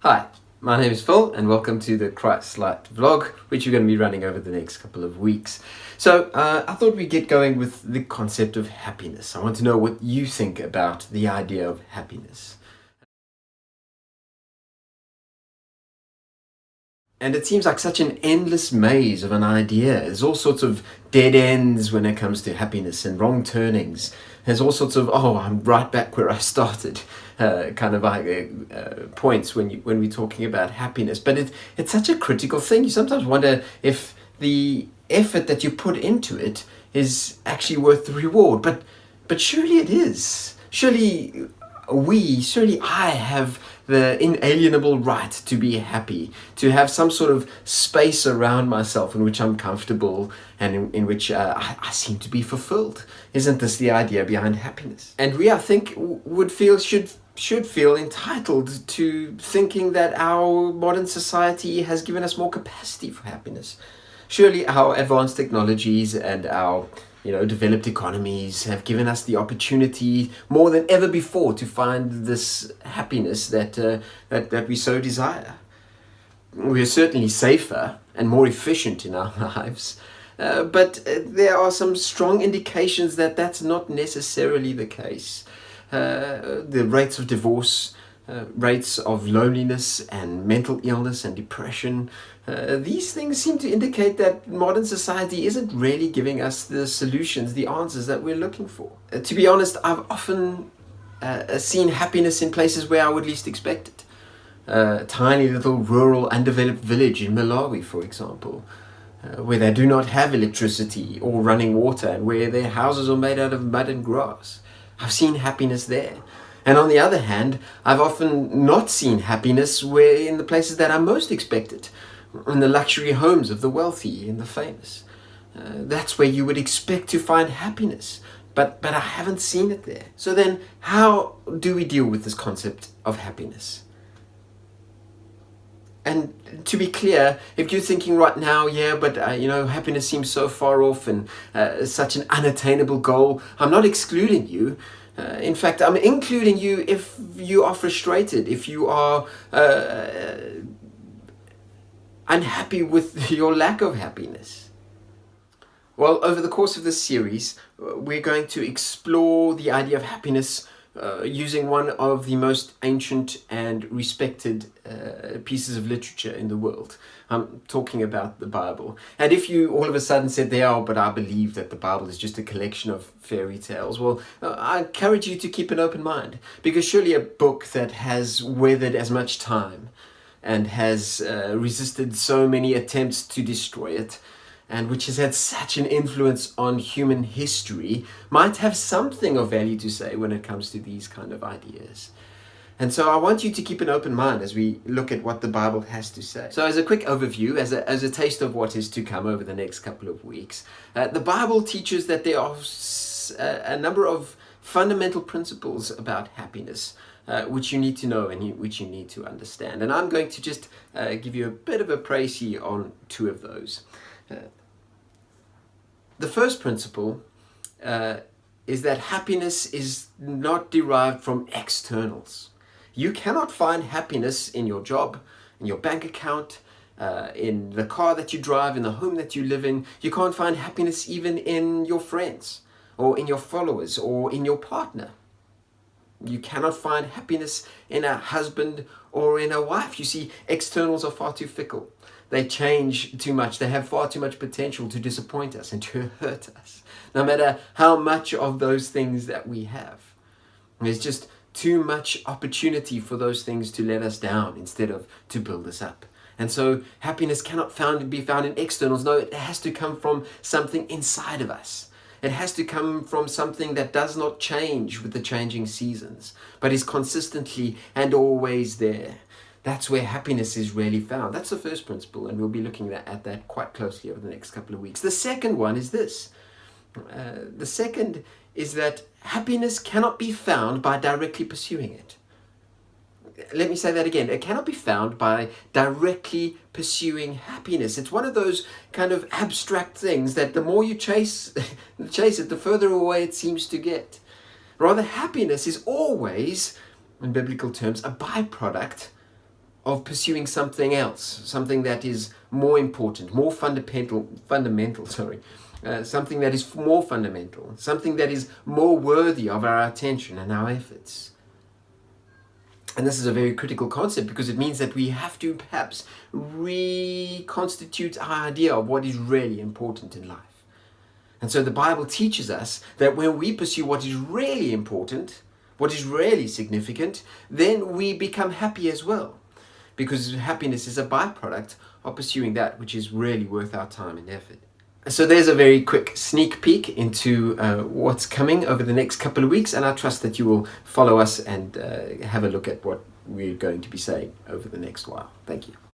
Hi, my name is Phil and welcome to the ChristLight vlog, which we're going to be running over the next couple of weeks. So I thought we'd get going with the concept of happiness. I want to know what you think about the idea of happiness. And it seems like such an endless maze of an idea. There's all sorts of dead ends when it comes to happiness and wrong turnings. There's all sorts of, I'm right back where I started, points when we're talking about happiness. But it's such a critical thing. You sometimes wonder if the effort that you put into it is actually worth the reward. But surely it is. Surely I have the inalienable right to be happy, to have some sort of space around myself in which I'm comfortable and in which I seem to be fulfilled. Isn't this the idea behind happiness? And we, I think, should feel entitled to thinking that our modern society has given us more capacity for happiness. Surely our advanced technologies and our developed economies have given us the opportunity more than ever before to find this happiness that we so desire. We are certainly safer and more efficient in our lives, but there are some strong indications that that's not necessarily the case. The rates of divorce, rates of loneliness and mental illness and depression, these things seem to indicate that modern society isn't really giving us the solutions, the answers that we're looking for. To be honest, I've often seen happiness in places where I would least expect it. A tiny little rural undeveloped village in Malawi, for example, where they do not have electricity or running water and where their houses are made out of mud and grass. I've seen happiness there. And on the other hand, I've often not seen happiness in the places that I most expected, in the luxury homes of the wealthy and the famous. That's where you would expect to find happiness, but I haven't seen it there. So then, how do we deal with this concept of happiness? And to be clear, if you're thinking right now, happiness seems so far off and such an unattainable goal, I'm not excluding you. In fact, I'm including you if you are frustrated, if you are unhappy with your lack of happiness. Well, over the course of this series, we're going to explore the idea of happiness using one of the most ancient and respected pieces of literature in the world. I'm talking about the Bible. And if you all of a sudden said, but I believe that the Bible is just a collection of fairy tales, well, I encourage you to keep an open mind, because surely a book that has weathered as much time and has resisted so many attempts to destroy it, and which has had such an influence on human history, might have something of value to say when it comes to these kind of ideas. And so I want you to keep an open mind as we look at what the Bible has to say. So as a quick overview, as a taste of what is to come over the next couple of weeks, the Bible teaches that there are a number of fundamental principles about happiness, which you need to know and which you need to understand. And I'm going to just give you a bit of a précis on two of those. The first principle is that happiness is not derived from externals. You cannot find happiness in your job, in your bank account, in the car that you drive, in the home that you live in. You can't find happiness even in your friends, or in your followers, or in your partner. You cannot find happiness in a husband or in a wife. You see, externals are far too fickle. They change too much. They have far too much potential to disappoint us and to hurt us, no matter how much of those things that we have. There's just too much opportunity for those things to let us down instead of to build us up. And so happiness cannot be found in externals. No, it has to come from something inside of us. It has to come from something that does not change with the changing seasons, but is consistently and always there. That's where happiness is really found. That's the first principle, and we'll be looking at that quite closely over the next couple of weeks. The second one is this. The second is that happiness cannot be found by directly pursuing it. Let me say that again. It cannot be found by directly pursuing happiness. It's one of those kind of abstract things that the more you chase it, the further away it seems to get. Rather, happiness is always, in biblical terms, a byproduct of pursuing something else, something that is more important, more fundamental, something that is more fundamental, something that is more worthy of our attention and our efforts. And this is a very critical concept, because it means that we have to perhaps reconstitute our idea of what is really important in life. And so the Bible teaches us that when we pursue what is really important, what is really significant, then we become happy as well. Because happiness is a byproduct of pursuing that which is really worth our time and effort. So there's a very quick sneak peek into what's coming over the next couple of weeks, and I trust that you will follow us and have a look at what we're going to be saying over the next while. Thank you.